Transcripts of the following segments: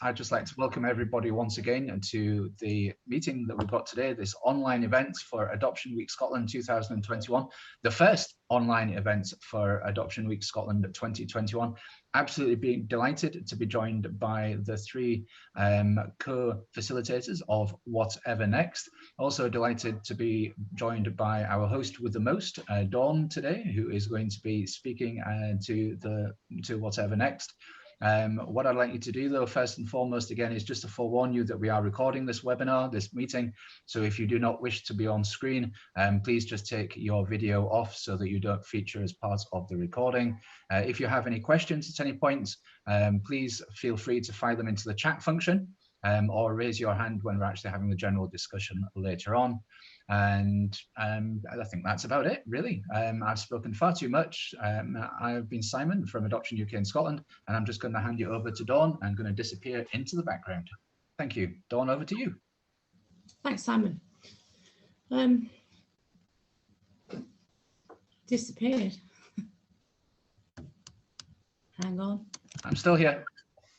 I'd just like to welcome everybody once again to the meeting that we've got today, this online event for Adoption Week Scotland 2021, the first online event for Adoption Week Scotland 2021. Absolutely being delighted to be joined by the three co-facilitators of Whatever Next. Also delighted to be joined by our host with the most, Dawn, today, who is going to be speaking to Whatever Next. What I'd like you to do, though, first and foremost, again, is just to forewarn you that we are recording this webinar, this meeting. So if you do not wish to be on screen, please just take your video off so that you don't feature as part of the recording. If you have any questions at any point, please feel free to fire them into the chat function or raise your hand when we're actually having the general discussion later on. And I think that's about it, really. I've spoken far too much. I've been Simon from Adoption UK in Scotland, and I'm just going to hand you over to Dawn. I'm going to disappear into the background. Thank you. Dawn, over to you. Thanks, Simon. Disappeared. Hang on. I'm still here.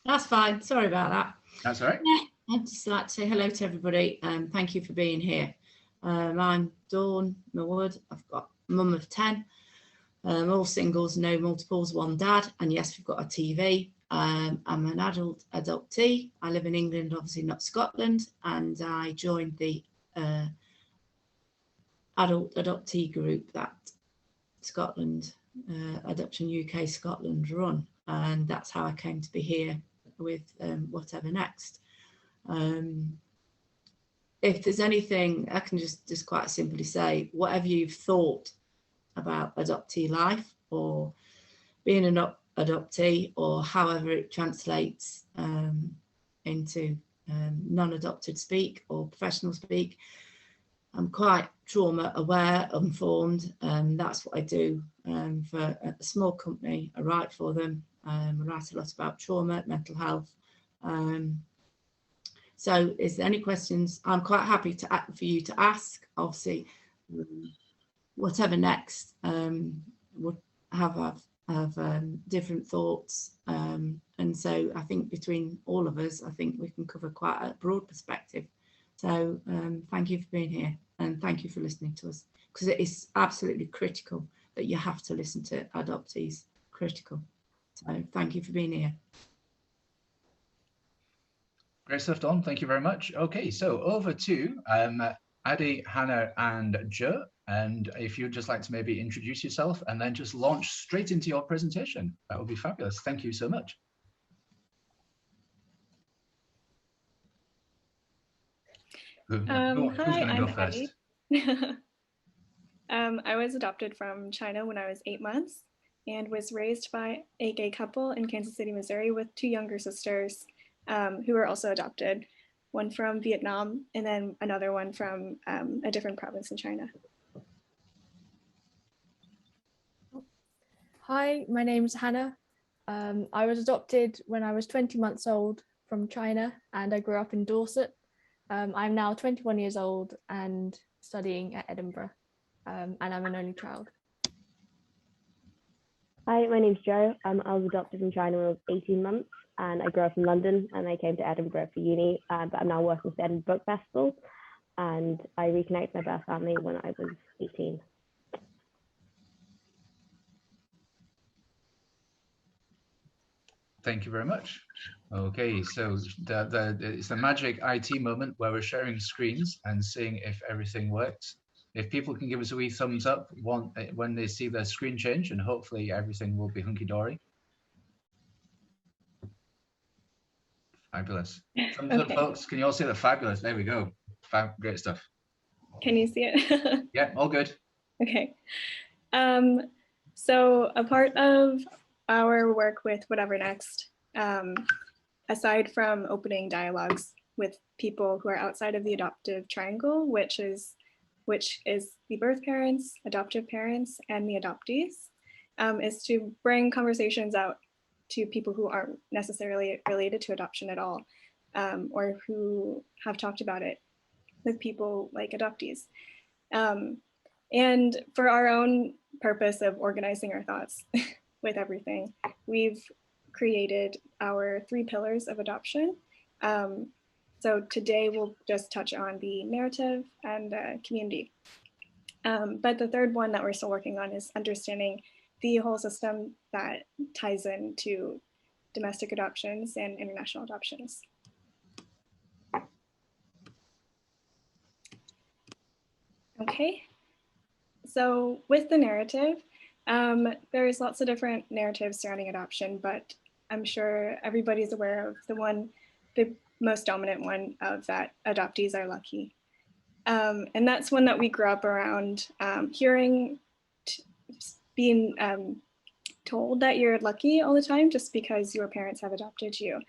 That's fine. Sorry about that. That's all right. Yeah, I'd just like to say hello to everybody. Thank you for being here. I'm Dawn Millwood. I've got a mum of 10, all singles, no multiples, one dad, and yes, we've got a TV. I'm an adult adoptee. I live in England, obviously not Scotland, and I joined the adult adoptee group that Scotland, Adoption UK Scotland run, and that's how I came to be here with Whatever Next. If there's anything, I can just quite simply say, whatever you've thought about adoptee life or being an adoptee, or however it translates into non-adopted speak or professional speak, I'm quite trauma aware, informed. That's what I do for a small company. I write for them. I write a lot about trauma, mental health. So is there any questions? I'm quite happy for you to ask. Obviously, Whatever Next would have different thoughts. And so I think between all of us, I think we can cover quite a broad perspective. So thank you for being here, and thank you for listening to us, because it is absolutely critical that you have to listen to adoptees. Critical. So thank you for being here. Great stuff, Dawn. Thank you very much. Okay, so over to Addy, Hannah, and Joe. And if you'd just like to maybe introduce yourself and then just launch straight into your presentation, that would be fabulous. Thank you so much. Who's going to go first? I was adopted from China when I was 8 months and was raised by a gay couple in Kansas City, Missouri, with 2 younger sisters who were also adopted, one from Vietnam and then another one from a different province in China. Hi, my name's Hannah. I was adopted when I was 20 months old from China, and I grew up in Dorset. I'm now 21 years old and studying at Edinburgh, and I'm an only child. Hi, my name's Jo. I was adopted in China when I was 18 months, and I grew up in London, and I came to Edinburgh for uni, but I'm now working with the Edinburgh Book Festival, and I reconnected with my birth family when I was 18. Thank you very much. Okay, so it's the magic IT moment where we're sharing screens and seeing if everything works. If people can give us a wee thumbs up when they see their screen change, and hopefully everything will be hunky-dory. Fabulous. Thumbs up, folks. Can you all see the fabulous? There we go. Great stuff. Can you see it? Yeah, all good. Okay. So a part of our work with Whatever Next, aside from opening dialogues with people who are outside of the adoptive triangle, which is the birth parents, adoptive parents, and the adoptees, is to bring conversations out to people who aren't necessarily related to adoption at all, or who have talked about it with people like adoptees. And for our own purpose of organizing our thoughts with everything, we've created our 3 pillars of adoption, So today we'll just touch on the narrative and the community. But the third one that we're still working on is understanding the whole system that ties into domestic adoptions and international adoptions. Okay, so with the narrative, there's lots of different narratives surrounding adoption, but I'm sure everybody's aware of the most dominant one of that adoptees are lucky. And that's one that we grew up around hearing, being told that you're lucky all the time just because your parents have adopted you.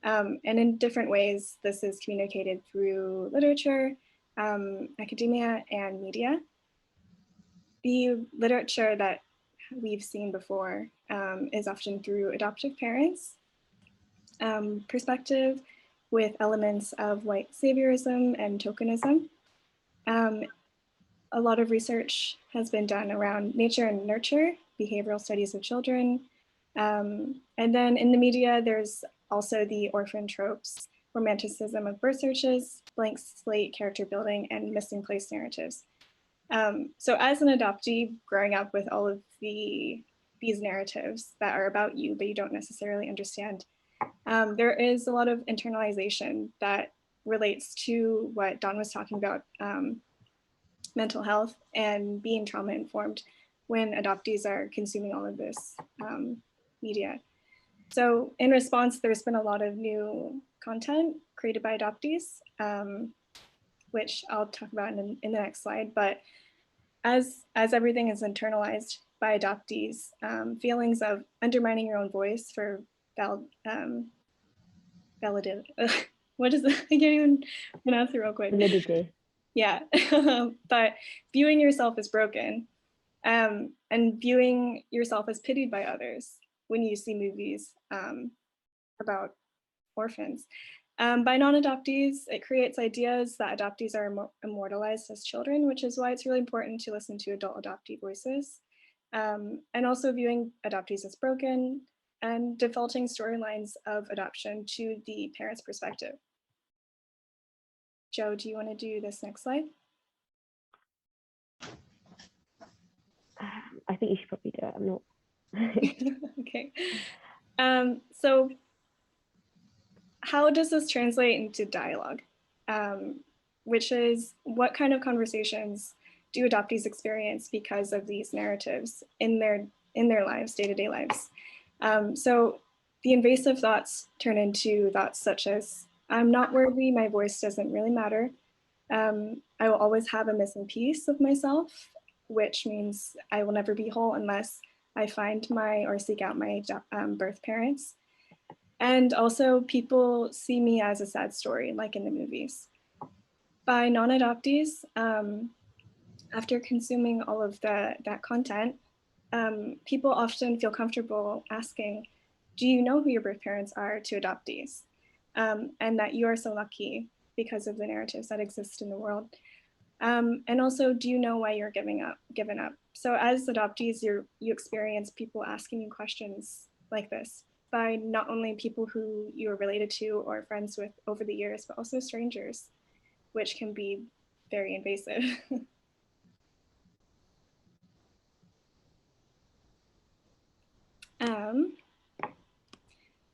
And in different ways, this is communicated through literature, academia, and media. The literature that we've seen before is often through adoptive parents' perspective, with elements of white saviorism and tokenism. A lot of research has been done around nature and nurture, behavioral studies of children. And then in the media, there's also the orphan tropes, romanticism of birth searches, blank slate character building, and misplaced narratives. So as an adoptee, growing up with all of these narratives that are about you, but you don't necessarily understand, there is a lot of internalization that relates to what Dawn was talking about, mental health and being trauma informed when adoptees are consuming all of this media. So in response, there's been a lot of new content created by adoptees, which I'll talk about in the next slide. But as everything is internalized by adoptees, feelings of undermining your own voice for validated, what is it? I can't even pronounce it real quick. Validity. Yeah, but viewing yourself as broken and viewing yourself as pitied by others when you see movies about orphans. By non-adoptees, it creates ideas that adoptees are immortalized as children, which is why it's really important to listen to adult adoptee voices. And also viewing adoptees as broken and defaulting storylines of adoption to the parent's perspective. Joe, do you want to do this next slide? I think you should probably do it. I'm not. Okay. So how does this translate into dialogue? Which is, what kind of conversations do adoptees experience because of these narratives in their lives, day-to-day lives? So the invasive thoughts turn into thoughts such as, I'm not worthy, my voice doesn't really matter. I will always have a missing piece of myself, which means I will never be whole unless I find or seek out my birth parents. And also people see me as a sad story, like in the movies. By non-adoptees, after consuming all of that content, people often feel comfortable asking, do you know who your birth parents are, to adoptees? And that you are so lucky because of the narratives that exist in the world. And also, do you know why you're given up? So as adoptees, you experience people asking you questions like this by not only people who you're related to or friends with over the years, but also strangers, which can be very invasive.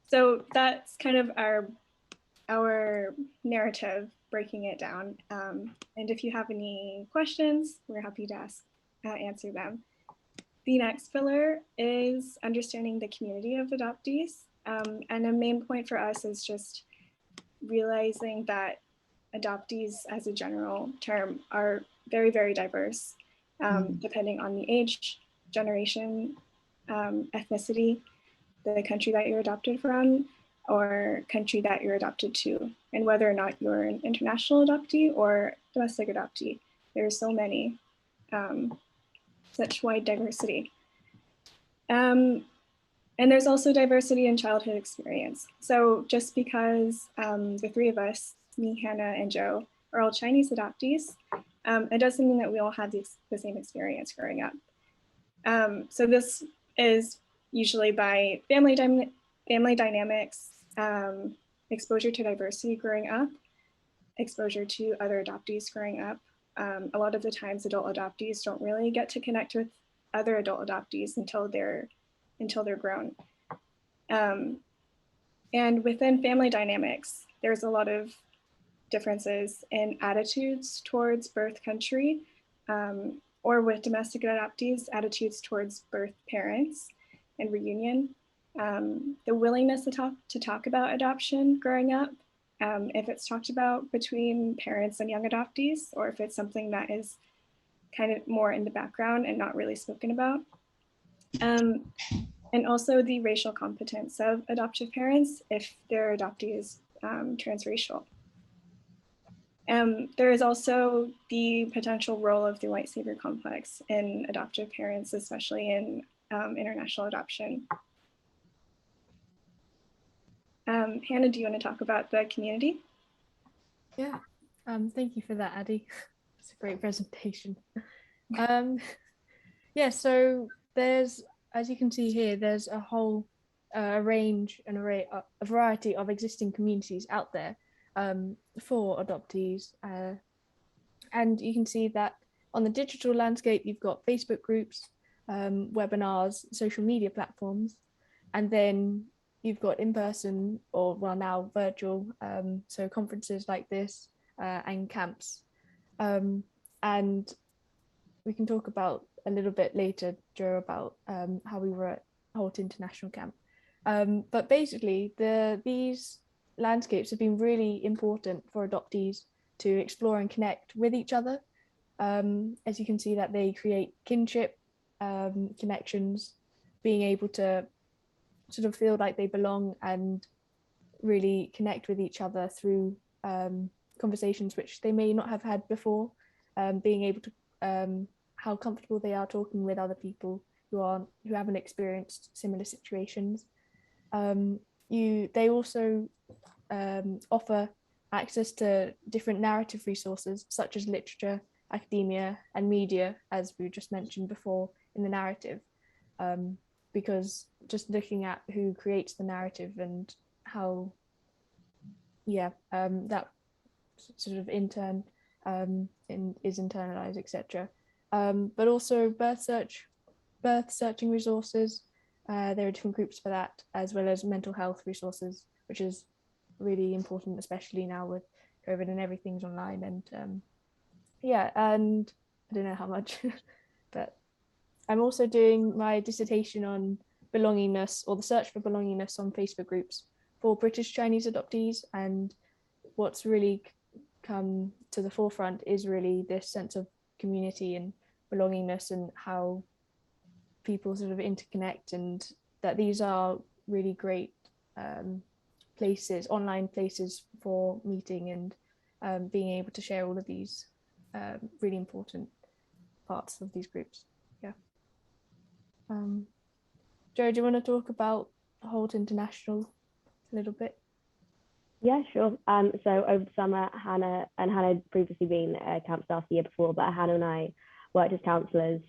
So that's kind of our narrative, breaking it down. And if you have any questions, we're happy to answer them. The next pillar is understanding the community of adoptees. And a main point for us is just realizing that adoptees as a general term are very, very diverse, depending on the age, generation, ethnicity, the country that you're adopted from, or country that you're adopted to, and whether or not you're an international adoptee or domestic adoptee. There are so many, such wide diversity. And there's also diversity in childhood experience. So just because the three of us, me, Hannah, and Joe, are all Chinese adoptees, it doesn't mean that we all have the same experience growing up. So this is usually by family dynamics, exposure to diversity growing up, exposure to other adoptees growing up. A lot of the times adult adoptees don't really get to connect with other adult adoptees until they're grown. And within family dynamics, there's a lot of differences in attitudes towards birth country, or with domestic adoptees, attitudes towards birth parents and reunion. The willingness to talk about adoption growing up, if it's talked about between parents and young adoptees, or if it's something that is kind of more in the background and not really spoken about. And also the racial competence of adoptive parents if their adoptee is transracial. There is also the potential role of the white savior complex in adoptive parents, especially in international adoption. Hannah, do you want to talk about the community? Yeah, thank you for that, Addie. It's a great presentation. Yeah, so there's, as you can see here, there's a whole a variety of existing communities out there for adoptees. And you can see that on the digital landscape, you've got Facebook groups, webinars, social media platforms, and then you've got in-person, or well, now virtual, so conferences like this and camps. And we can talk about a little bit later, Joe, about how we were at Holt International Camp. But basically, these landscapes have been really important for adoptees to explore and connect with each other. As you can see that they create kinship, connections, being able to sort of feel like they belong and really connect with each other through conversations which they may not have had before, being able to how comfortable they are talking with other people who haven't experienced similar situations. They also offer access to different narrative resources such as literature, academia, and media, as we just mentioned before in the narrative, because just looking at who creates the narrative and how, that sort of is internalized, etc. But also birth searching resources. There are different groups for that, as well as mental health resources, which is really important, especially now with COVID and everything's online. And and I don't know how much, but I'm also doing my dissertation on belongingness, or the search for belongingness, on Facebook groups for British Chinese adoptees. And what's really come to the forefront is really this sense of community and belongingness, and how people sort of interconnect, and that these are really great places, online places for meeting and being able to share all of these really important parts of these groups. Joe, do you want to talk about Holt International a little bit? Yeah, sure. So over the summer, Hannah had previously been a camp staff the year before, but Hannah and I worked as counsellors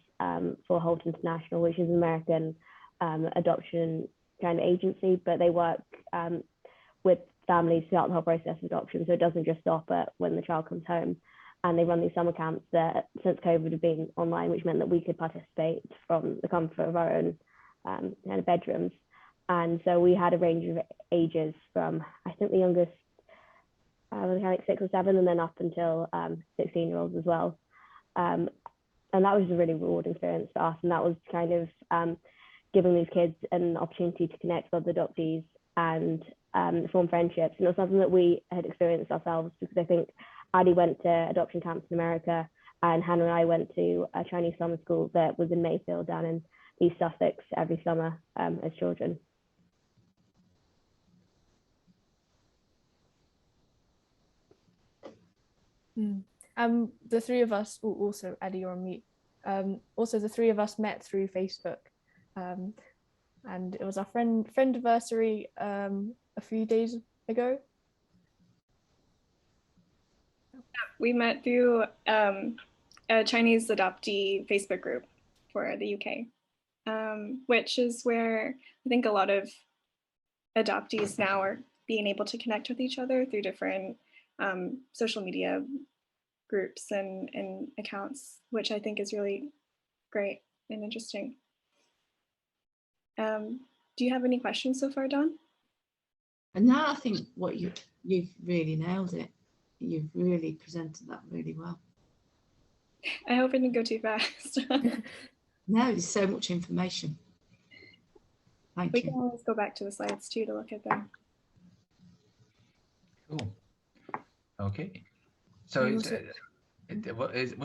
for Holt International, which is an American adoption kind of agency, but they work with families throughout the whole process of adoption. So it doesn't just stop at when the child comes home. And they run these summer camps that, since COVID, have been online, which meant that we could participate from the comfort of our own kind of bedrooms. And so we had a range of ages from, I think the youngest was kind of like 6 or 7, and then up until 16-year-olds as well. And that was a really rewarding experience for us. And that was kind of giving these kids an opportunity to connect with other adoptees and form friendships. And it was something that we had experienced ourselves, because I think Addie went to adoption camps in America, and Hannah and I went to a Chinese summer school that was in Mayfield down in East Sussex every summer as children. The three of us, also Addie, you're on mute. Also, the three of us met through Facebook, and it was our friend anniversary a few days ago. We met through a Chinese adoptee Facebook group for the UK, which is where I think a lot of adoptees now are being able to connect with each other through different social media groups and accounts, which I think is really great and interesting. Do you have any questions so far, Dawn? And now I think what you've really nailed it. You've really presented that really well. I hope I didn't go too fast. No, there's so much information. Thank We you. can always go back to the slides too to look at them. Cool. Okay. So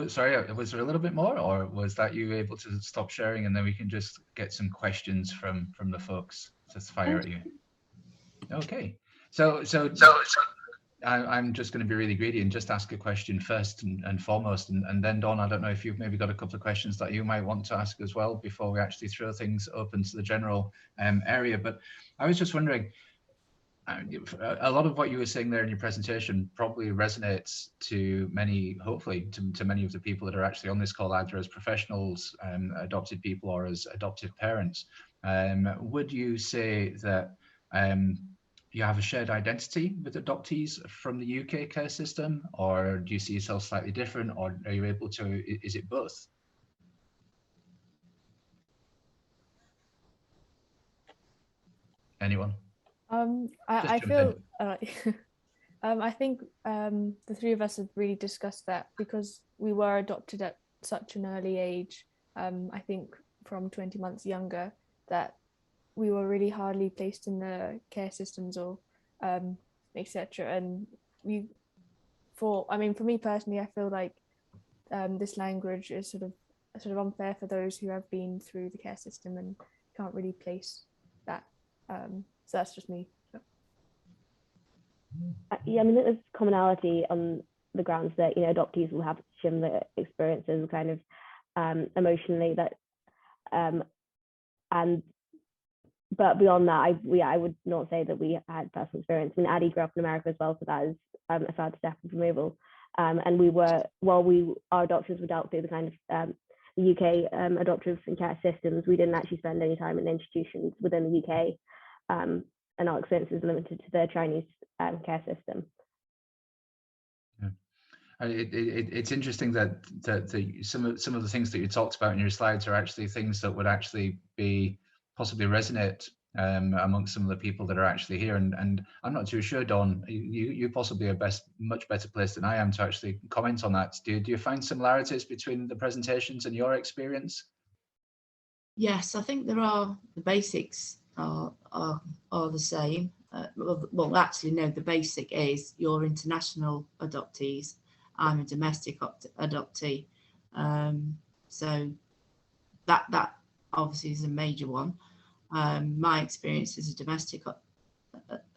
sorry, was there a little bit more, or was that you able to stop sharing and then we can just get some questions from the folks to fire at you? Okay. So I'm just going to be really greedy and just ask a question first and foremost, and then Dawn, I don't know if you've maybe got a couple of questions that you might want to ask as well before we actually throw things open to the general area. But I was just wondering, a lot of what you were saying there in your presentation probably resonates to many, hopefully to many of the people that are actually on this call, either as professionals, adopted people, or as adoptive parents. Would you say that you have a shared identity with adoptees from the UK care system, or do you see yourself slightly different, or are you able to, is it both? Anyone? I feel I think the three of us have really discussed that because we were adopted at such an early age. I think from 20 months younger, that we were really hardly placed in the care systems or etc. And for me personally, I feel like this language is sort of unfair for those who have been through the care system and can't really place that. So that's just me. Yeah, I mean, there's commonality on the grounds that, you know, adoptees will have similar experiences kind of emotionally, that but beyond that, I would not say that we had personal experience. I mean, Addie grew up in America as well, so that is a further step of removal. And we were, our adoptions were dealt through the kind of the UK adoptive and care systems. We didn't actually spend any time in institutions within the UK, and our experience is limited to the Chinese care system. Yeah. It's interesting that some of the things that you talked about in your slides are actually things that would actually be possibly resonate amongst some of the people that are actually here, and I'm not too sure, Dawn, you possibly are much better placed than I am to actually comment on that. Do you find similarities between the presentations and your experience? Yes, I think there are. The basics are the same. Well, actually, no. The basic is you're international adoptees. I'm a domestic adoptee. So that obviously is a major one. My experience as a domestic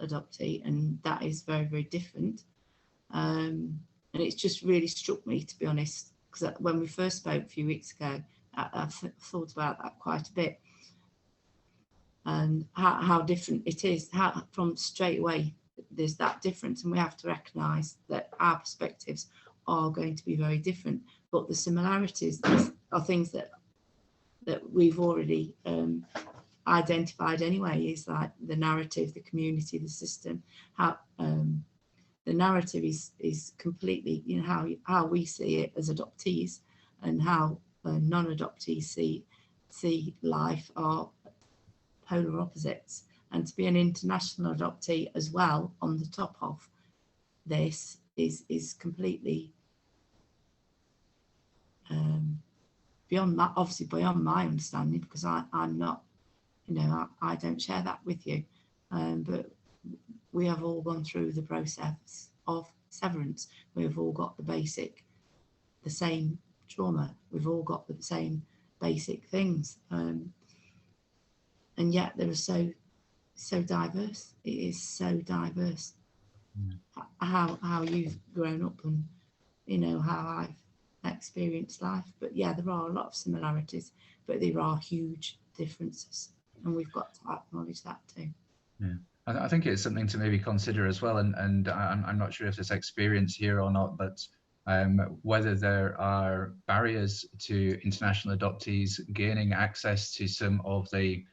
adoptee, and that is very, very different. And it's just really struck me, to be honest, because when we first spoke a few weeks ago, I thought about that quite a bit, and how different it is. How from straight away there's that difference, and we have to recognise that our perspectives are going to be very different. But the similarities are things that we've already identified anyway. Is like the narrative, the community, the system. How the narrative is completely, you know, how we see it as adoptees, and how non-adoptees see life are polar opposites. And to be an international adoptee as well on the top of this is completely beyond my understanding, because I'm not, you know, I don't share that with you, but we have all gone through the process of severance. We've all got the same trauma. We've all got the same basic things, and yet they are so diverse. It is so diverse. How you've grown up, and you know how I've experienced life. But yeah, there are a lot of similarities, but there are huge differences, and we've got to acknowledge that too. Yeah, I think it's something to maybe consider as well, and I'm not sure if there's experience here or not, but whether there are barriers to international adoptees gaining access to some of the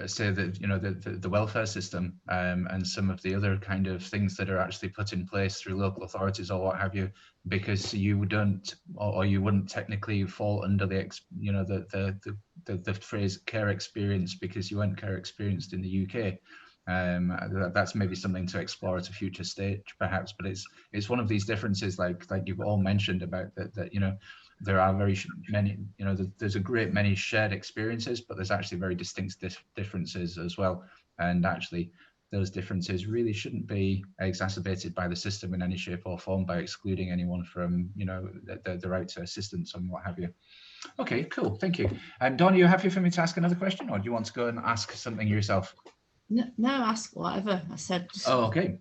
say that, you know, the welfare system and some of the other kind of things that are actually put in place through local authorities or what have you, because you don't, or you wouldn't technically fall under the, you know, the phrase care experience because you weren't care experienced in the UK. That's maybe something to explore at a future stage, perhaps. But it's one of these differences, like you've all mentioned about that you know, there are very many, you know, there's a great many shared experiences, but there's actually very distinct differences as well. And actually, those differences really shouldn't be exacerbated by the system in any shape or form by excluding anyone from, you know, the right to assistance and what have you. Okay, cool, thank you. And Dawn, are you happy for me to ask another question, or do you want to go and ask something yourself? No, ask whatever. I said. Oh, okay.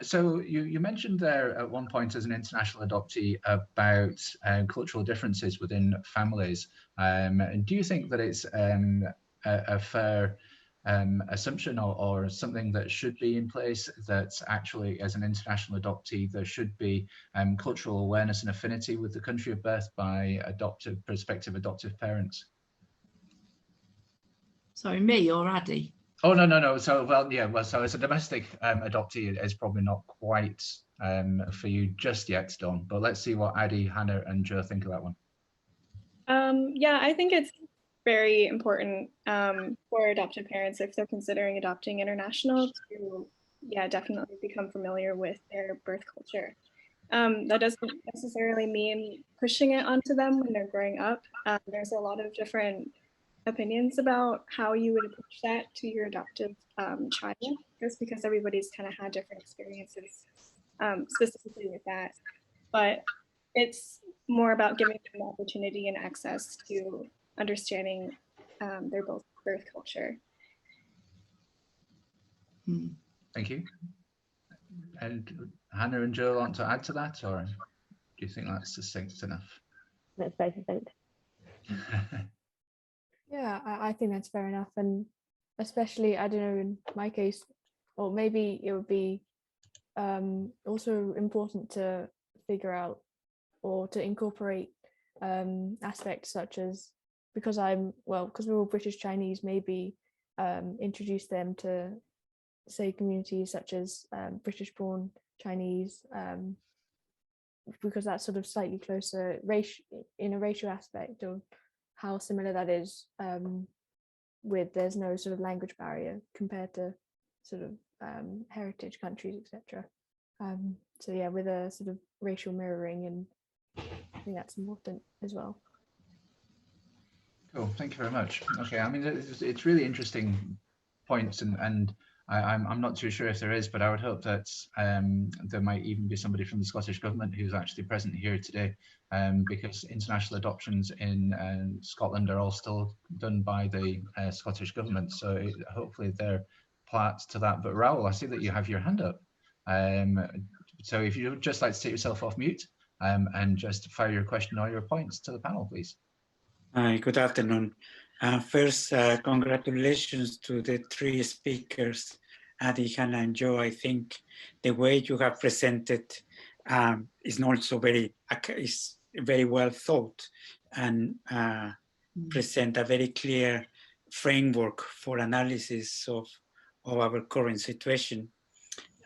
So you mentioned there at one point as an international adoptee about cultural differences within families. Do you think that it's a fair assumption or something that should be in place, that actually as an international adoptee there should be cultural awareness and affinity with the country of birth by prospective adoptive parents? Sorry, me or Addy? Oh, no. So, well, yeah, well, so as a domestic adoptee, it's probably not quite for you just yet, Dawn, but let's see what Addy, Hannah and Joe think of that one. Yeah, I think it's very important for adoptive parents, if they're considering adopting international, to, yeah, definitely become familiar with their birth culture. That doesn't necessarily mean pushing it onto them when they're growing up. There's a lot of different opinions about how you would approach that to your adoptive child, just because everybody's kind of had different experiences specifically with that. But it's more about giving them the opportunity and access to understanding their birth culture. Thank you. And Hannah and Joe want to add to that, or do you think that's succinct enough? That's very succinct. Yeah, I think that's fair enough. And especially, I don't know, in my case, or maybe it would be also important to figure out or to incorporate aspects such as, because we're all British Chinese, maybe introduce them to, say, communities such as British born Chinese, because that's sort of slightly closer in a racial aspect of how similar that is, with there's no sort of language barrier compared to sort of heritage countries, etc. So yeah, with a sort of racial mirroring, and I think that's important as well. Cool, thank you very much. Okay, I mean, it's really interesting points, and I'm not too sure if there is, but I would hope that there might even be somebody from the Scottish Government who's actually present here today, because international adoptions in Scotland are all still done by the Scottish Government, so hopefully they're part to that. But Raoul, I see that you have your hand up. So if you'd just like to take yourself off mute and just fire your question or your points to the panel, please. Hi, good afternoon. First, congratulations to the three speakers, Addy, Hannah, and Joe. I think the way you have presented is also very well thought, and present a very clear framework for analysis of our current situation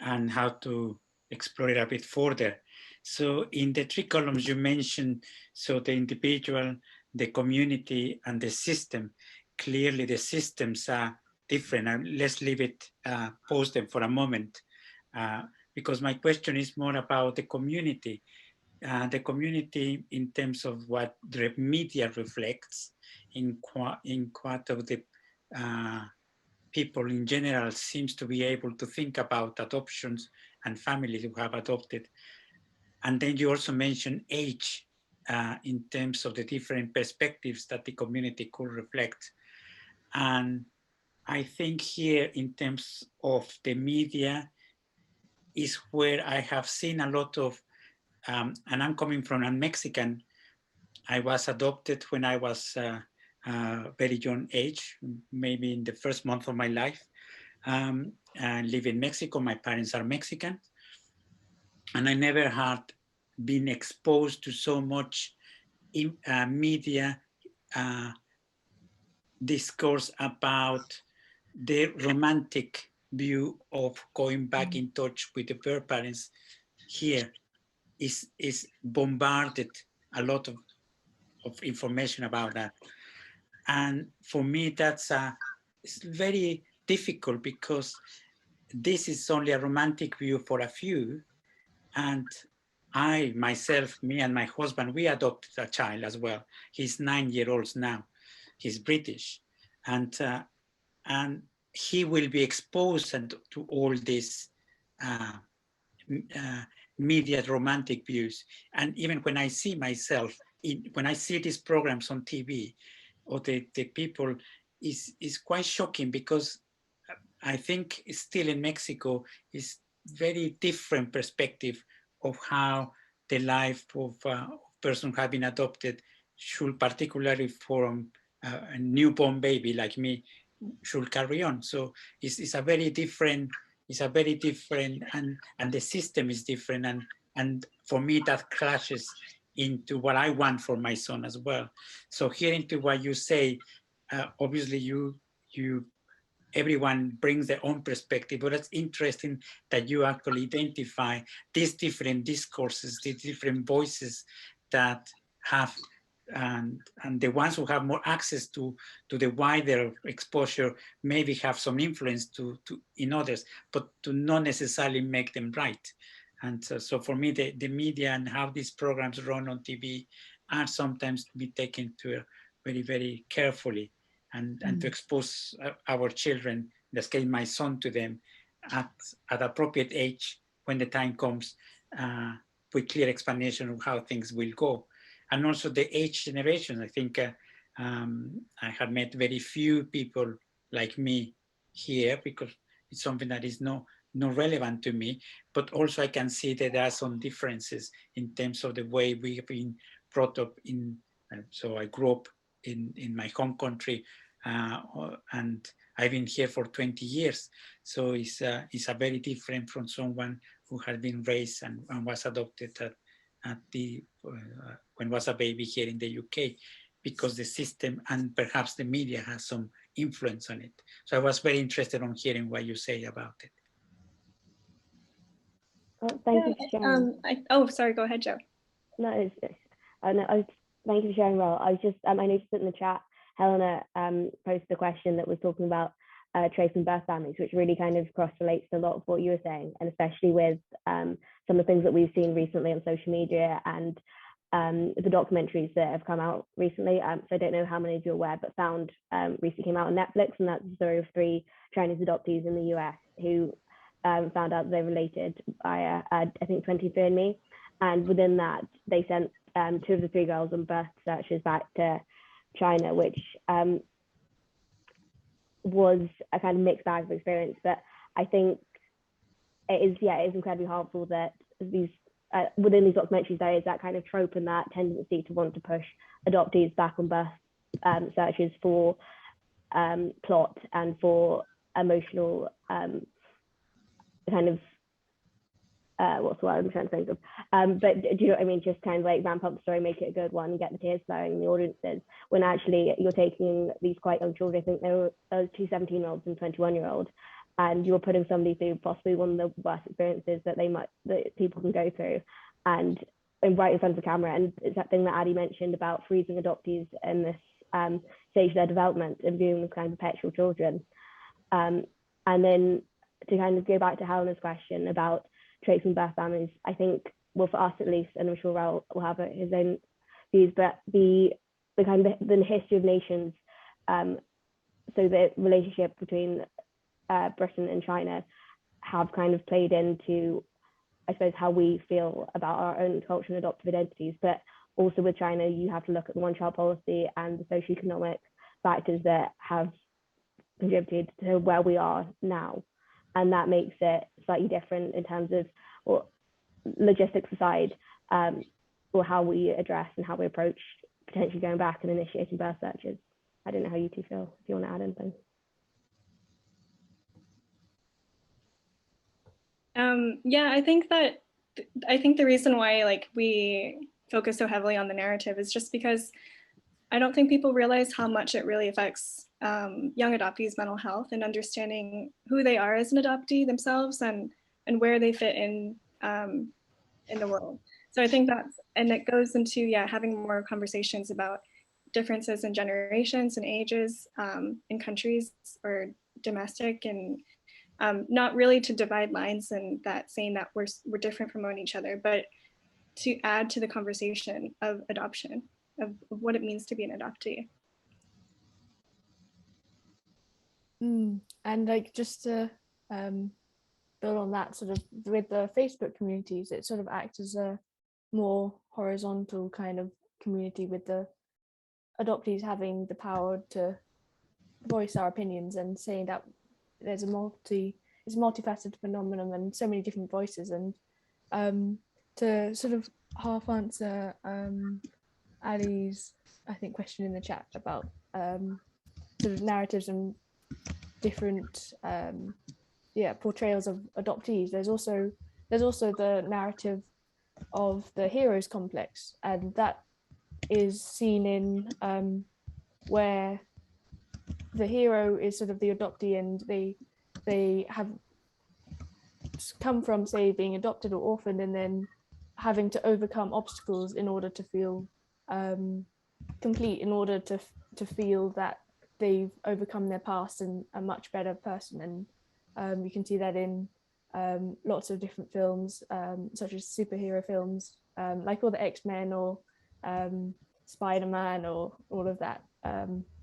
and how to explore it a bit further. So in the three columns you mentioned, so the individual, the community, and the system. Clearly the systems are different, and let's leave it, pause them for a moment, because my question is more about the community in terms of what the media reflects, in what of the people in general seems to be able to think about adoptions and families who have adopted. And then you also mentioned age, in terms of the different perspectives that the community could reflect. And I think here, in terms of the media, is where I have seen a lot of, and I'm coming from a Mexican. I was adopted when I was a very young age, maybe in the first month of my life. I live in Mexico, my parents are Mexican. And I never had been exposed to so much media discourse about the romantic view of going back in touch with the birth parents here is bombarded a lot of information about that. And for me, that's it's very difficult because this is only a romantic view for a few. And I, myself, me and my husband, we adopted a child as well. He's 9 years old now. He's British. And he will be exposed to all these media romantic views. And even when I see myself, when I see these programs on TV, or the people, is quite shocking, because I think still in Mexico is very different perspective of how the life of a person who have been adopted should, particularly from a newborn baby like me, should carry on. So it's a very different, and the system is different, and for me that clashes into what I want for my son as well. So hearing to what you say, obviously everyone brings their own perspective, but it's interesting that you actually identify these different discourses, these different voices that have, and the ones who have more access to the wider exposure maybe have some influence in others, but to not necessarily make them right. And so for me, the media and how these programs run on TV are sometimes to be taken to very, very carefully, and to expose our children, in this case my son, to them at appropriate age when the time comes, with clear explanation of how things will go. And also the age generation, I think I have met very few people like me here, because it's something that is not relevant to me, but also I can see that there are some differences in terms of the way we've been brought up in. So I grew up in my home country, and I've been here for 20 years. So it's a very different from someone who had been raised and was adopted when was a baby here in the UK, because the system and perhaps the media has some influence on it. So I was very interested on hearing what you say about it. Well, thank you for sharing. Oh, sorry, go ahead, Joe. No, thank you for sharing, Well. I was just, I noticed in the chat, Helena posted a question that was talking about tracing birth families, which really kind of cross-relates to a lot of what you were saying, and especially with some of the things that we've seen recently on social media and the documentaries that have come out recently. So I don't know how many of you are aware, but Found recently came out on Netflix, and that's the story of 3 Chinese adoptees in the US who found out they related via, I think, 23andMe. And within that, they sent 2 of the 3 girls on birth searches back to China, which was a kind of mixed bag of experience. But I think it is incredibly harmful that these within these documentaries there is that kind of trope and that tendency to want to push adoptees back on birth searches for plot and for emotional kind of what's the word I'm trying to think of, but do you know what I mean, just kind of like ramp up the story, make it a good one, get the tears flowing in the audiences, when actually you're taking these quite young children. I think there were 2 17-year-olds and 21-year-old, and you're putting somebody through possibly one of the worst experiences that people can go through, and right in front of the camera. And it's that thing that Addie mentioned about freezing adoptees in this stage of their development and viewing them as kind of perpetual children. And then to kind of go back to Helena's question about tracing birth families, I think, well, for us at least, and I'm sure Raul will have his own views, but the kind of the history of nations, so the relationship between Britain and China have kind of played into, I suppose, how we feel about our own culture and adoptive identities. But also with China, you have to look at the one-child policy and the socioeconomic factors that have contributed to where we are now. And that makes it slightly different in terms of, or logistics aside, or how we address and how we approach potentially going back and initiating birth searches. I don't know how you two feel, if you want to add anything. Yeah, I think the reason why we focus so heavily on the narrative is just because I don't think people realize how much it really affects young adoptees' mental health and understanding who they are as an adoptee themselves and where they fit in the world. So I think that's, and it goes into, having more conversations about differences in generations and ages in countries or domestic, and not really to divide lines and that saying that we're different from each other, but to add to the conversation of adoption, of what it means to be an adoptee. And like, just to build on that, sort of with the Facebook communities, it sort of acts as a more horizontal kind of community, with the adoptees having the power to voice our opinions and saying that there's it's a multifaceted phenomenon and so many different voices. And to sort of half answer Ali's, I think, question in the chat about sort of narratives and different portrayals of adoptees, there's also the narrative of the heroes complex, and that is seen in where the hero is sort of the adoptee, and they have come from, say, being adopted or orphaned, and then having to overcome obstacles in order to feel complete, in order to feel that they've overcome their past and a much better person. And you can see that in lots of different films, such as superhero films, like all the X-Men or Spider-Man or all of that.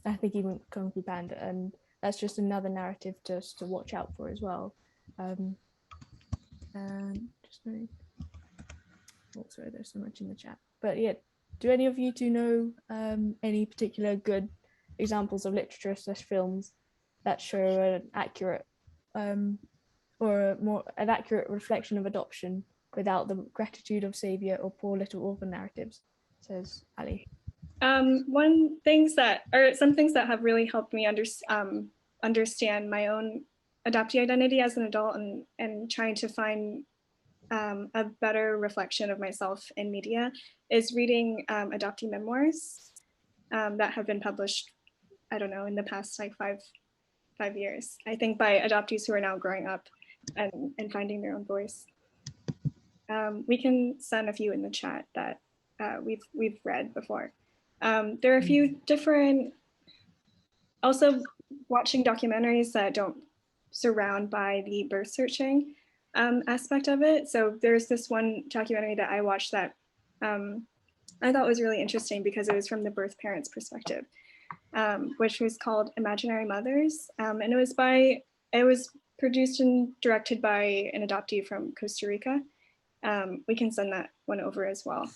I think even Kung Fu Panda, and that's just another narrative to watch out for as well. Sorry, there's so much in the chat. But yeah, do any of you two know any particular good examples of literature / films that show an accurate or an accurate reflection of adoption without the gratitude of savior or poor little orphan narratives? Says Ali. Some things that have really helped me understand my own adoptee identity as an adult and trying to find a better reflection of myself in media is reading adoptee memoirs that have been published, I don't know, in the past like five years, I think, by adoptees who are now growing up and finding their own voice. We can send a few in the chat that we've read before. There are a few different, also watching documentaries that don't surround by the birth searching aspect of it. So there's this one documentary that I watched that I thought was really interesting because it was from the birth parent's perspective, which was called Imaginary Mothers. And it was produced and directed by an adoptee from Costa Rica. We can send that one over as well.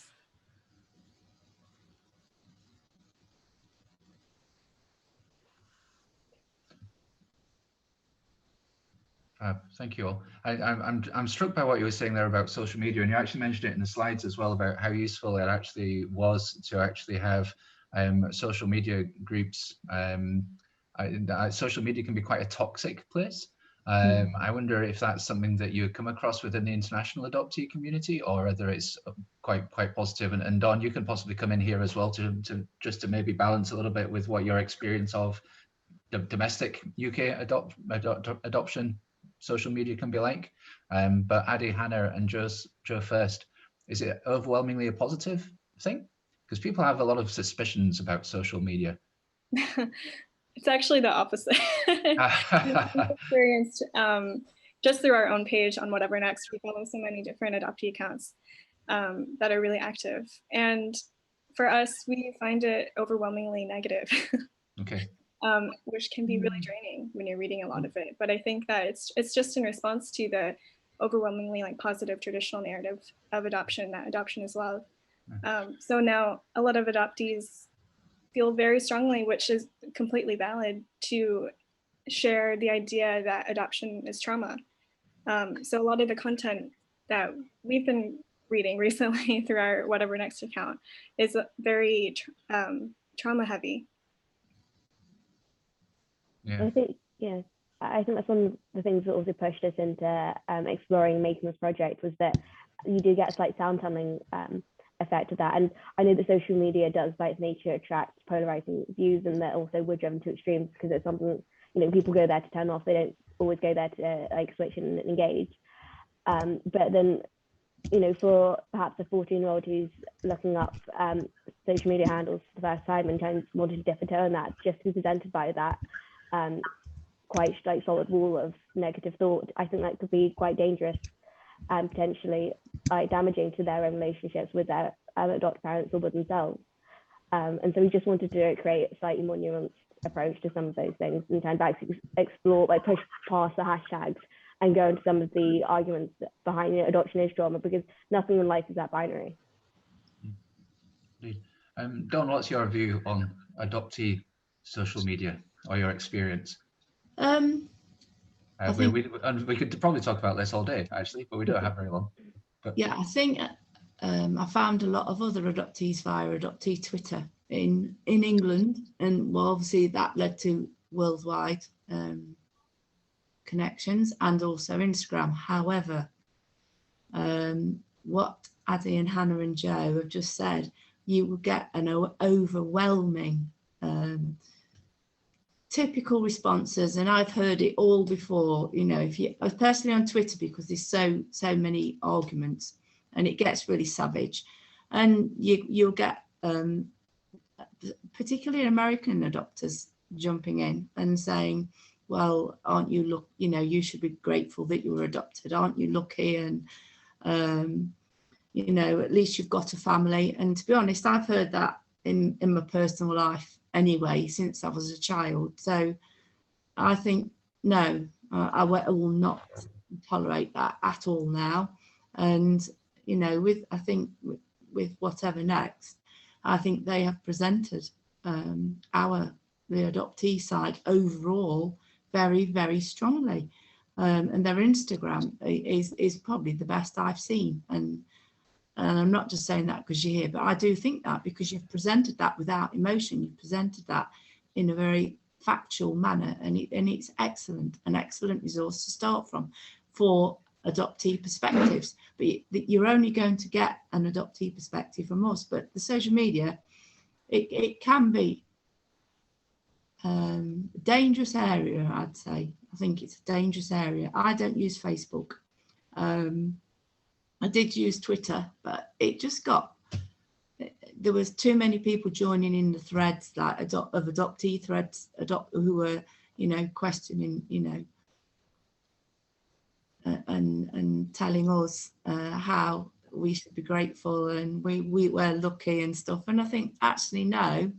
Thank you all. I'm struck by what you were saying there about social media, and you actually mentioned it in the slides as well about how useful it actually was to actually have social media groups. Social media can be quite a toxic place. I wonder if that's something that you come across within the international adoptee community, or whether it's quite positive. And Dawn, you can possibly come in here as well to just to maybe balance a little bit with what your experience of the domestic UK adoption social media can be like. But Adi, Hannah, and Joe first, is it overwhelmingly a positive thing? Because people have a lot of suspicions about social media. It's actually the opposite. We've experienced just through our own page on Whatever Next, we follow so many different adoptee accounts that are really active. And for us, we find it overwhelmingly negative. Okay. Which can be really draining when you're reading a lot of it. But I think that it's just in response to the overwhelmingly like positive traditional narrative of adoption, that adoption is love. So now a lot of adoptees feel very strongly, which is completely valid, to share the idea that adoption is trauma. So a lot of the content that we've been reading recently through our Whatever Next account is very trauma heavy. Yeah. I think that's one of the things that also pushed us into exploring making this project, was that you do get a slight sound tunnelling effect of that. And I know that social media does by its nature attract polarizing views, and that also we're driven to extremes because it's something that, you know, people go there to turn off. They don't always go there to like switch and engage. But then, you know, for perhaps a 14-year-old who's looking up social media handles for the first time and wanting to dip a toe in that, just to be presented by that quite like solid wall of negative thought, I think that could be quite dangerous and potentially like damaging to their own relationships with their adopted parents or with themselves. And so we just wanted to create a slightly more nuanced approach to some of those things and trying to actually explore, like push past the hashtags and go into some of the arguments behind, you know, adoption is trauma, because nothing in life is that binary. Dawn, what's your view on adoptee social media or your experience? We could probably talk about this all day, actually, but we don't have very long. But yeah, I think I found a lot of other adoptees via adoptee Twitter in England, and well, obviously that led to worldwide connections, and also Instagram. However, what Addy and Hannah and Joe have just said, you will get an overwhelming typical responses, and I've heard it all before. You know, if you, personally on Twitter, because there's so many arguments and it gets really savage, and you'll get particularly American adopters jumping in and saying, well, aren't you you should be grateful that you were adopted, aren't you lucky, and you know, at least you've got a family. And to be honest, I've heard that in my personal life anyway since I was a child. So I think no, I will not tolerate that at all now. And you know, with whatever next, I think they have presented the adoptee side overall very, very strongly, and their Instagram is probably the best I've seen. And I'm not just saying that because you're here, but I do think that because you've presented that without emotion, you've presented that in a very factual manner, and it's excellent, an excellent resource to start from for adoptee perspectives. But you're only going to get an adoptee perspective from us. But the social media, it can be a dangerous area, I'd say. I think it's a dangerous area. I don't use Facebook. I did use Twitter, but it just there was too many people joining in the threads, like adoptee threads, who were, you know, questioning, you know, and telling us how we should be grateful and we were lucky and stuff. And I think actually no,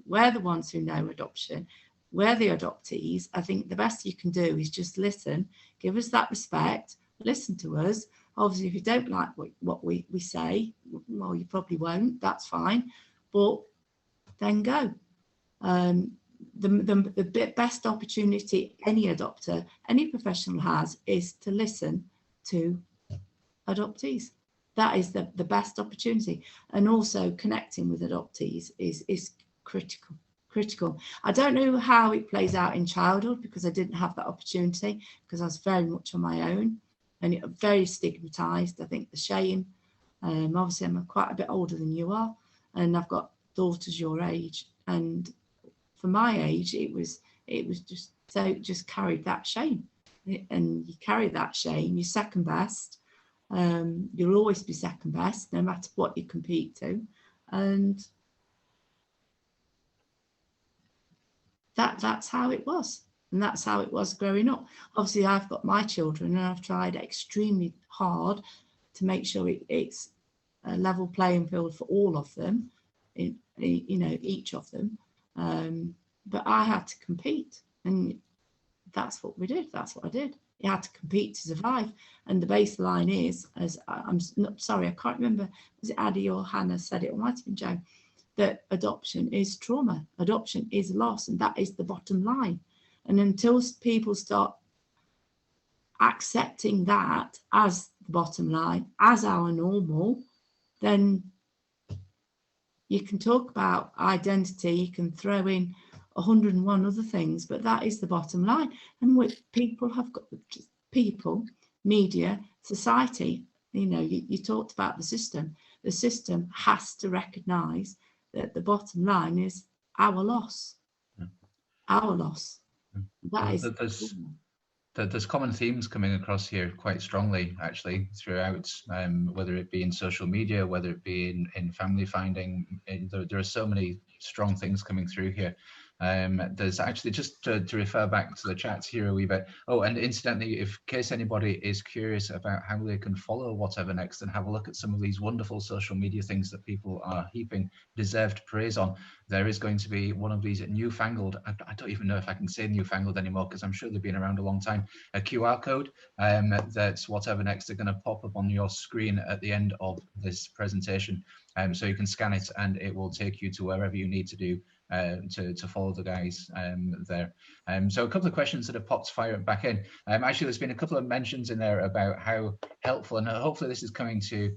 we're the ones who know adoption. We're the adoptees. I think the best you can do is just listen, give us that respect, listen to us. Obviously, if you don't like what we say, well, you probably won't, that's fine, but then go. The best opportunity any adopter, any professional has is to listen to adoptees. That is the best opportunity. And also connecting with adoptees is critical. I don't know how it plays out in childhood because I didn't have that opportunity, because I was very much on my own and very stigmatized. I think the shame, obviously I'm quite a bit older than you are, and I've got daughters your age, and for my age it was just carried that shame, and you carry that shame, you're second best. You'll always be second best no matter what you compete to, and that's how it was, and that's how it was growing up. Obviously I've got my children and I've tried extremely hard to make sure it's a level playing field for all of them, you know, each of them, but I had to compete, and that's what we did. That's what I did. You had to compete to survive. And the baseline is, as I'm not sorry, I can't remember, was it Addy or Hannah said it, or might have been Joe, that adoption is trauma, adoption is loss, and that is the bottom line. And until people start accepting that as the bottom line, as our normal, then you can talk about identity, you can throw in 101 other things, but that is the bottom line. And what people have got, people, media, society, you know, you talked about the system, the system has to recognise that the bottom line is our loss. Our loss. That is. There's common themes coming across here quite strongly, actually, throughout, whether it be in social media, whether it be in family finding. There are so many strong things coming through here. There's actually, just to refer back to the chats here a wee bit. Oh, and incidentally, in case anybody is curious about how they can follow Whatever Next and have a look at some of these wonderful social media things that people are heaping deserved praise on, there is going to be one of these newfangled, I don't even know if I can say newfangled anymore, because I'm sure they've been around a long time, a QR code that's Whatever Next are going to pop up on your screen at the end of this presentation. So you can scan it and it will take you to wherever you need to do to follow the guys there. So a couple of questions that have popped fire back in. Actually, there's been a couple of mentions in there about how helpful, and hopefully this is coming to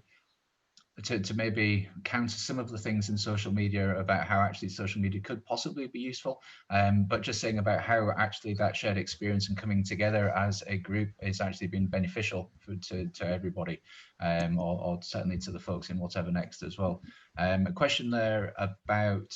maybe counter some of the things in social media about how actually social media could possibly be useful, but just saying about how actually that shared experience and coming together as a group is actually been beneficial to everybody, or certainly to the folks in Whatever Next as well. A question there about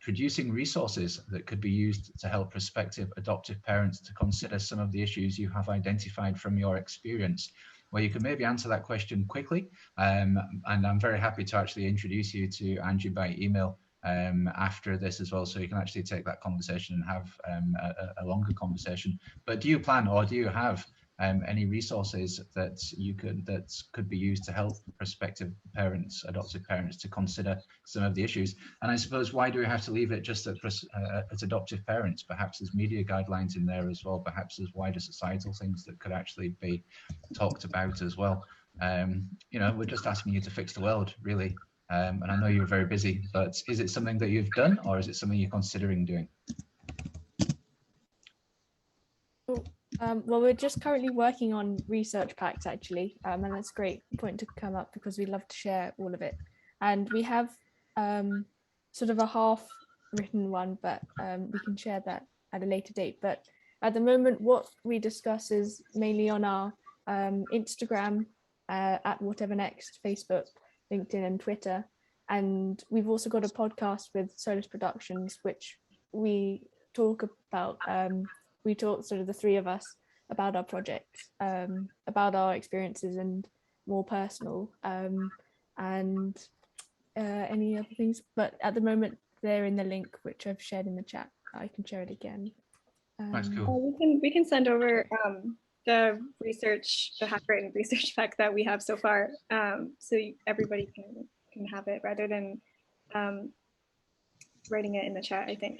producing resources that could be used to help prospective adoptive parents to consider some of the issues you have identified from your experience. Well, you can maybe answer that question quickly, and I'm very happy to actually introduce you to Angie by email after this as well, so you can actually take that conversation and have a longer conversation. But do you plan, or do you have any resources that could be used to help prospective parents, adoptive parents, to consider some of the issues? And I suppose, why do we have to leave it just at adoptive parents? Perhaps there's media guidelines in there as well. Perhaps there's wider societal things that could actually be talked about as well. You know, we're just asking you to fix the world, really. And I know you're very busy, but is it something that you've done, or is it something you're considering doing? Well, we're just currently working on research packs, actually, and that's a great point to come up because we love to share all of it. And we have sort of a half written one, but we can share that at a later date. But at the moment, what we discuss is mainly on our Instagram, at Whatever Next, Facebook, LinkedIn and Twitter. And we've also got a podcast with Solus Productions, which we talk about, we talk, sort of the three of us, about our projects, about our experiences and more personal, and any other things. But at the moment, they're in the link, which I've shared in the chat. I can share it again. That's cool. We can send over the research, the handwritten research pack that we have so far, so everybody can have it rather than writing it in the chat, I think.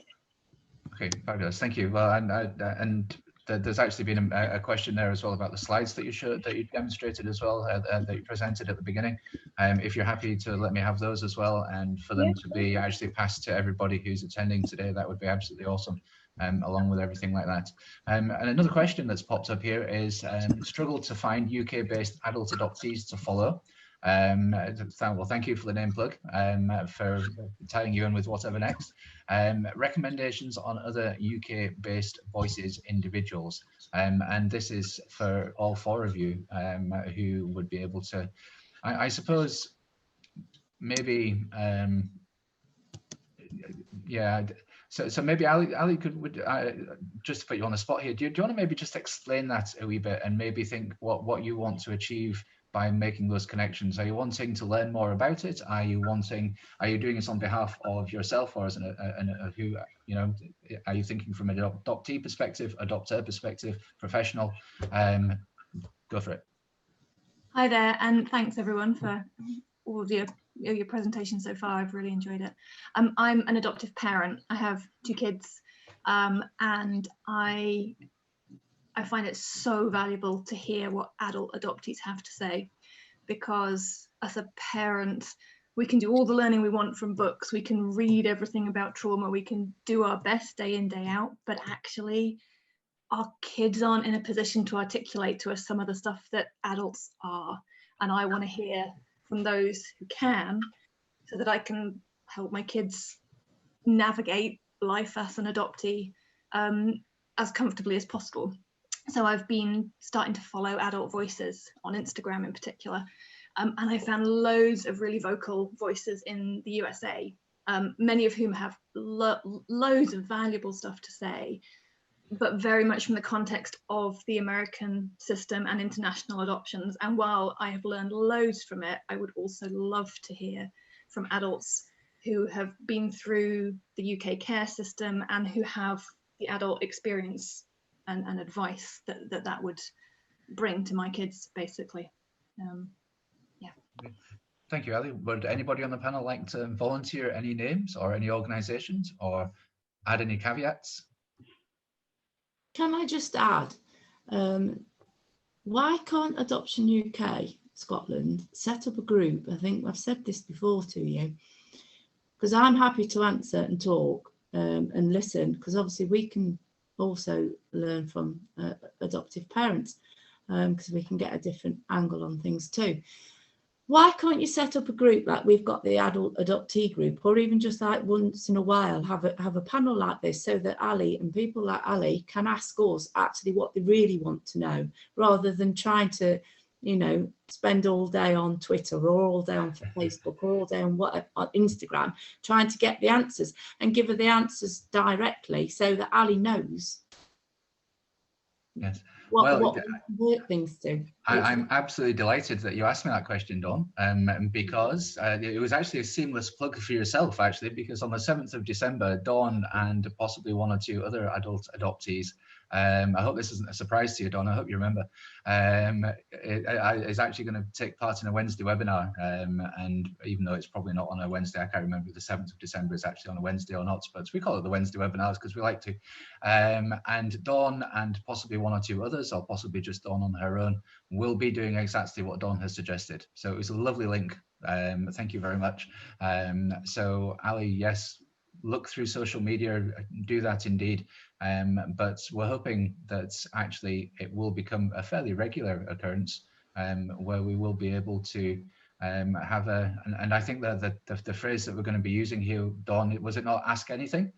Okay, fabulous. Thank you. Well, and there's actually been a question there as well about the slides that you showed, that you demonstrated as well, that you presented at the beginning. If you're happy to let me have those as well, and for them to be actually passed to everybody who's attending today, that would be absolutely awesome. Along with everything like that. And another question that's popped up here is struggled to find UK-based adult adoptees to follow. Well, thank you for the name plug, for tying you in with Whatever Next. Recommendations on other UK-based voices, individuals. And this is for all four of you who would be able to, I suppose, maybe, yeah. So maybe Ali could just to put you on the spot here. Do you want to maybe just explain that a wee bit and maybe think what you want to achieve by making those connections? Are you wanting to learn more about it? Are you doing this on behalf of yourself, or as who, you know, are you thinking from an adoptee perspective, adopter perspective, professional? Go for it. Hi there, and thanks everyone for all of your presentation so far. I've really enjoyed it. I'm an adoptive parent. I have 2 kids, and I find it so valuable to hear what adult adoptees have to say, because as a parent, we can do all the learning we want from books, we can read everything about trauma, we can do our best day in, day out, but actually our kids aren't in a position to articulate to us some of the stuff that adults are. And I want to hear from those who can, so that I can help my kids navigate life as an adoptee as comfortably as possible. So I've been starting to follow adult voices on Instagram in particular, And I found loads of really vocal voices in the USA, many of whom have loads of valuable stuff to say, but very much from the context of the American system and international adoptions. And while I have learned loads from it, I would also love to hear from adults who have been through the UK care system and who have the adult experience and advice that would bring to my kids, basically. Yeah. Thank you, Ali. Would anybody on the panel like to volunteer any names or any organisations or add any caveats? Can I just add, why can't Adoption UK Scotland set up a group? I think I've said this before to you, because I'm happy to answer and talk and listen, because obviously we can also learn from adoptive parents, because we can get a different angle on things too. Why can't you set up a group like we've got the adult adoptee group, or even just like once in a while have a panel like this, so that Ali and people like Ali can ask us actually what they really want to know, rather than trying to, you know, spend all day on Twitter or all day on Facebook or all day on Instagram trying to get the answers, and give her the answers directly so that Ali knows. Yes. What work things do. I'm absolutely delighted that you asked me that question, Dawn, because it was actually a seamless plug for yourself, actually, because on the 7th of December, Dawn and possibly one or two other adult adoptees, I hope this isn't a surprise to you, Dawn, I hope you remember, is actually going to take part in a Wednesday webinar, and even though it's probably not on a Wednesday, I can't remember if the 7th of December is actually on a Wednesday or not, but we call it the Wednesday webinars because we like to. And Dawn and possibly one or two others, or possibly just Dawn on her own, will be doing exactly what Dawn has suggested. So it was a lovely link. Thank you very much. So Ali, yes, look through social media, do that indeed. But we're hoping that actually it will become a fairly regular occurrence, where we will be able to have and I think that the phrase that we're going to be using here, Dawn, was it not ask anything?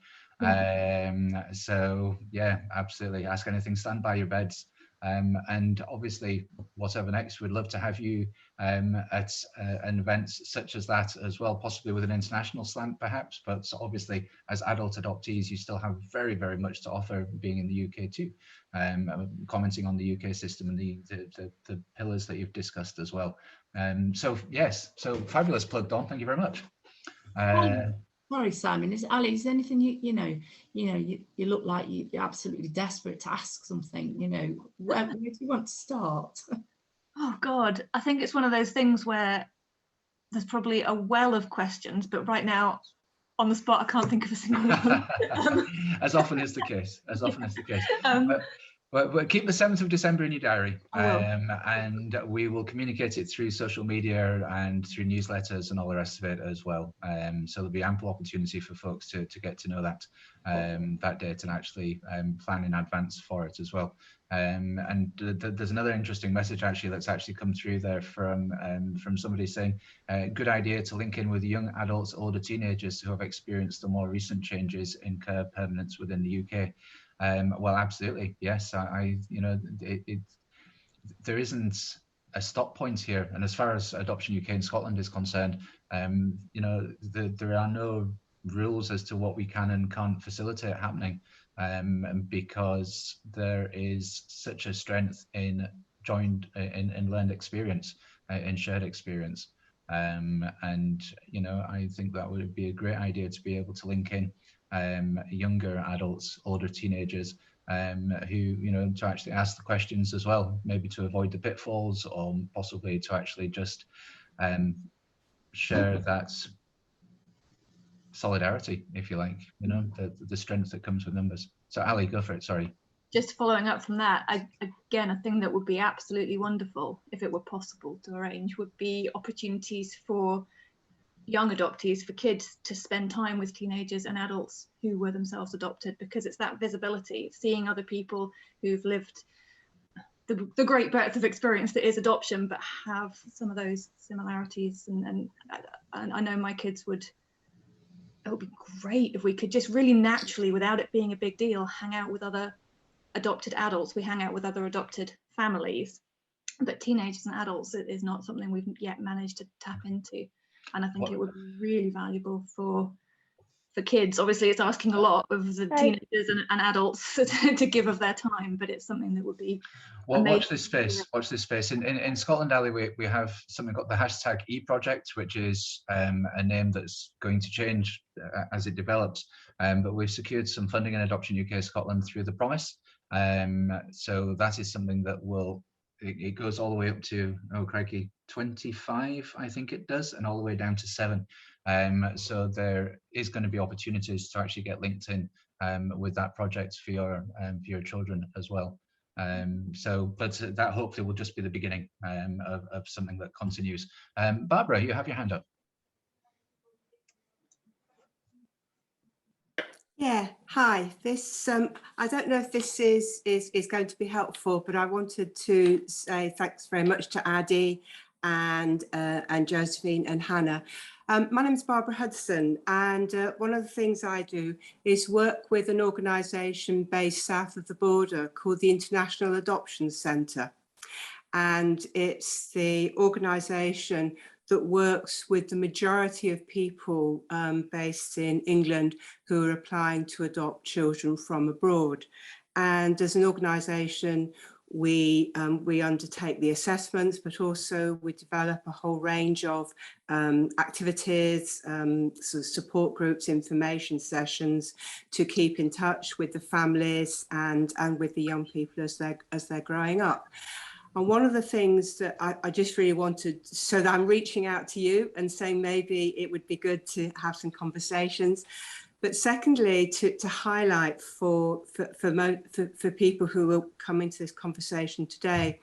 So yeah, absolutely, ask anything, stand by your beds. And obviously, whatever next, we'd love to have you at an event such as that as well, possibly with an international slant perhaps, but obviously as adult adoptees, you still have very, very much to offer being in the UK too, commenting on the UK system and the pillars that you've discussed as well. So yes, so fabulous plug, Dawn, thank you very much. Sorry, Simon. Ali, is there anything you look like you're absolutely desperate to ask something? You know, where do you want to start? Oh God, I think it's one of those things where there's probably a well of questions, but right now, on the spot, I can't think of a single one. As often is the case. As often is the case. But keep the 7th of December in your diary, and we will communicate it through social media and through newsletters and all the rest of it as well. So there'll be ample opportunity for folks to get to know that that date and actually plan in advance for it as well. And there's another interesting message actually that's actually come through there from somebody saying, good idea to link in with young adults, older teenagers who have experienced the more recent changes in care permanence within the UK. Well, absolutely, yes. There isn't a stop point here, and as far as Adoption UK in Scotland is concerned, there are no rules as to what we can and can't facilitate happening, because there is such a strength in learned experience, in shared experience, and I think that would be a great idea to be able to link in younger adults, older teenagers, who, to actually ask the questions as well, maybe to avoid the pitfalls, or possibly to actually just share that solidarity, if you like, the strength that comes with numbers. So Ali, go for it, sorry. Just following up from that, again, a thing that would be absolutely wonderful, if it were possible to arrange, would be opportunities for young adoptees, for kids to spend time with teenagers and adults who were themselves adopted, because it's that visibility, seeing other people who've lived the great breadth of experience that is adoption, but have some of those similarities. And I know my kids it would be great if we could just really naturally, without it being a big deal, hang out with other adopted adults. We hang out with other adopted families, but teenagers and adults is not something we've yet managed to tap into. And I think it would be really valuable for kids. Obviously, it's asking a lot of the teenagers and adults to give of their time, but it's something that would be well, watch this space. Watch this space. In Scotland Alley, we have something called the hashtag eProject, which is a name that's going to change as it develops. But we've secured some funding in Adoption UK Scotland through the Promise. So that is something that will, it goes all the way up to, oh crikey, 25, I think it does, and all the way down to 7. So there is going to be opportunities to actually get linked in with that project for your children as well. But that hopefully will just be the beginning of something that continues. Barbara, you have your hand up. Yeah, hi. This I don't know if this is going to be helpful, but I wanted to say thanks very much to Addy and Josephine and Hannah. My name is Barbara Hudson, and one of the things I do is work with an organisation based south of the border called the International Adoption Centre. And it's the organisation that works with the majority of people based in England who are applying to adopt children from abroad. And as an organisation, we undertake the assessments, but also we develop a whole range of activities, sort of support groups, information sessions to keep in touch with the families and with the young people as they're growing up. And one of the things that I just really wanted, so that I'm reaching out to you and saying maybe it would be good to have some conversations, but secondly, to highlight for people who will come into this conversation today,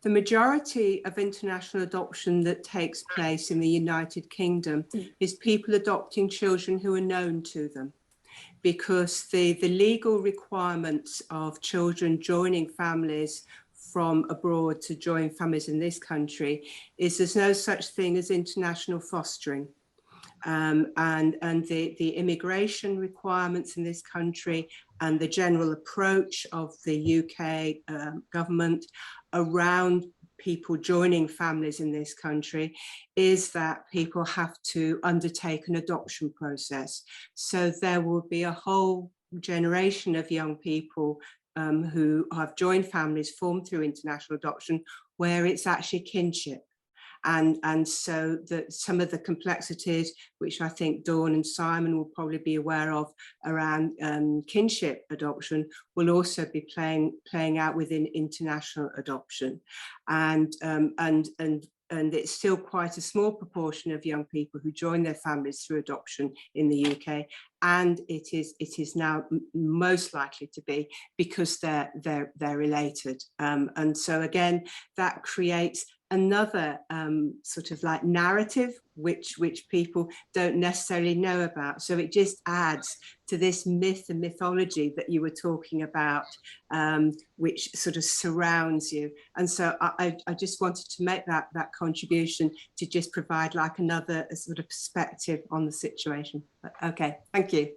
the majority of international adoption that takes place in the United Kingdom is people adopting children who are known to them, because the legal requirements of children joining families from abroad to join families in this country is there's no such thing as international fostering. And the immigration requirements in this country and the general approach of the UK government around people joining families in this country is that people have to undertake an adoption process. So there will be a whole generation of young people who have joined families formed through international adoption where it's actually kinship. And so that some of the complexities, which I think Dawn and Simon will probably be aware of around kinship adoption, will also be playing out within international adoption. And it's still quite a small proportion of young people who join their families through adoption in the UK, and it is now most likely to be because they're related. And so again, that creates another sort of like narrative which people don't necessarily know about. So it just adds to this myth and mythology that you were talking about, which sort of surrounds you. And so I just wanted to make that contribution to just provide like another sort of perspective on the situation. But, okay, thank you.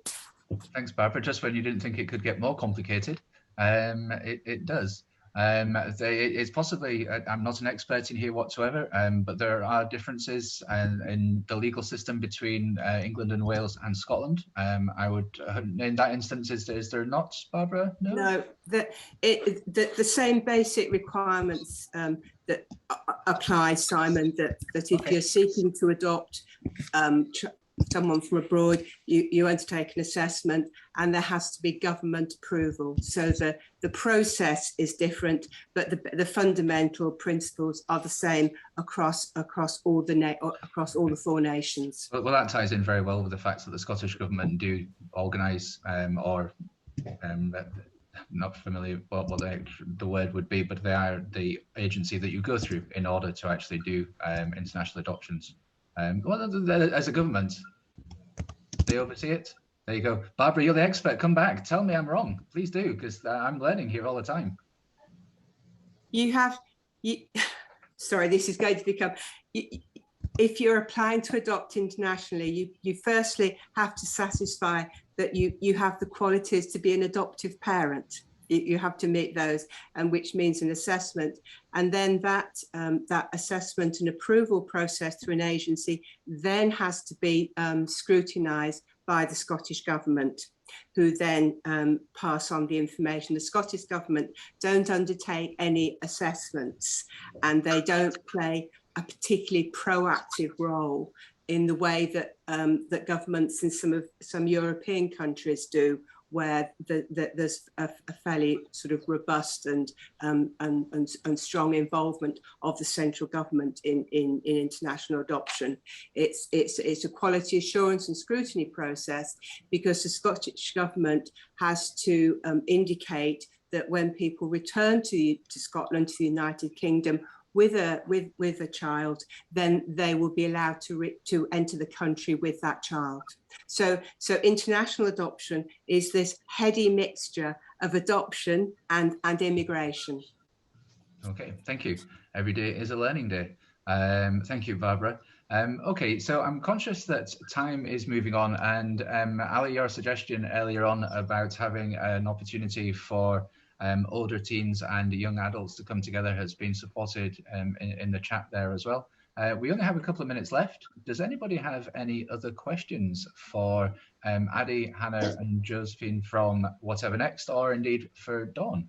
Thanks, Barbara. Just when you didn't think it could get more complicated, it does. It's possibly, I'm not an expert in here whatsoever, but there are differences in the legal system between England and Wales and Scotland. I would, in that instance, is there not, Barbara? No, the same basic requirements that apply, Simon, that if you're seeking to adopt someone from abroad, you undertake an assessment and there has to be government approval. So the process is different, but the fundamental principles are the same across all the 4 nations. Well, that ties in very well with the fact that the Scottish government do organise not familiar what the word would be, but they are the agency that you go through in order to actually do international adoptions. As a government, they oversee it. There you go. Barbara, you're the expert. Come back. Tell me I'm wrong. Please do, because I'm learning here all the time. Sorry, this is going to become... if you're applying to adopt internationally, you firstly have to satisfy that you have the qualities to be an adoptive parent. you have to meet those, and which means an assessment. And then that assessment and approval process through an agency then has to be scrutinised by the Scottish Government, who then pass on the information. The Scottish Government don't undertake any assessments, and they don't play a particularly proactive role in the way that that governments in some European countries do, where there's a fairly sort of robust and strong involvement of the central government in international adoption. It's a quality assurance and scrutiny process, because the Scottish Government has to indicate that when people return to Scotland, to the United Kingdom, with a child, then they will be allowed to enter the country with that child. So international adoption is this heady mixture of adoption and immigration. Okay, thank you. Every day is a learning day. Thank you, Barbara. Okay, so I'm conscious that time is moving on, and Ali, your suggestion earlier on about having an opportunity for older teens and young adults to come together has been supported in the chat there as well. We only have a couple of minutes left. Does anybody have any other questions for Adi, Hannah and Josephine from Whatever Next, or indeed for Dawn?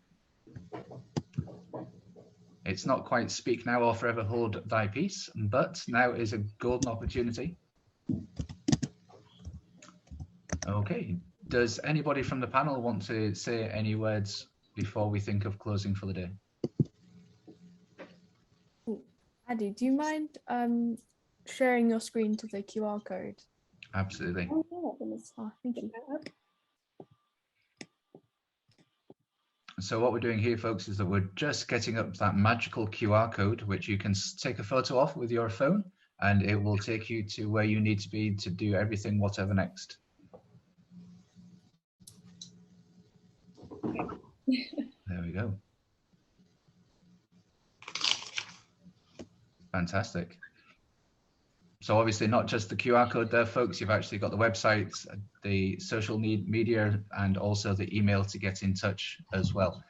It's not quite speak now or forever hold thy peace, but now is a golden opportunity. Okay, does anybody from the panel want to say any words before we think of closing for the day? Adi, do you mind sharing your screen to the QR code? Absolutely. Oh, thank you. So what we're doing here, folks, is that we're just getting up that magical QR code, which you can take a photo of with your phone, and it will take you to where you need to be to do everything Whatever Next. There we go. Fantastic. So obviously not just the QR code there, folks, you've actually got the websites, the social media, and also the email to get in touch as well.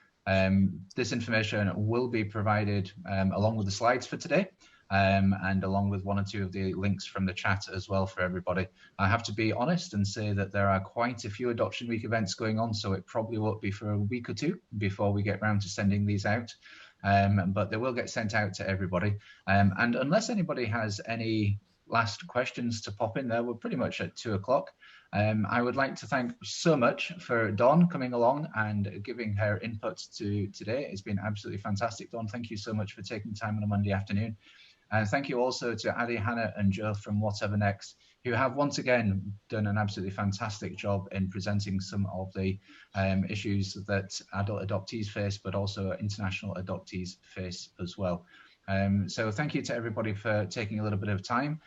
This information will be provided along with the slides for today, and along with one or two of the links from the chat as well for everybody. I have to be honest and say that there are quite a few Adoption Week events going on, so it probably won't be for a week or two before we get round to sending these out. But they will get sent out to everybody. And unless anybody has any last questions to pop in there, we're pretty much at 2 o'clock. I would like to thank so much for Dawn coming along and giving her input to today. It's been absolutely fantastic. Dawn, thank you so much for taking time on a Monday afternoon. And thank you also to Adi, Hannah and Joe from Whatever Next, who have once again done an absolutely fantastic job in presenting some of the issues that adult adoptees face, but also international adoptees face as well. So thank you to everybody for taking a little bit of time.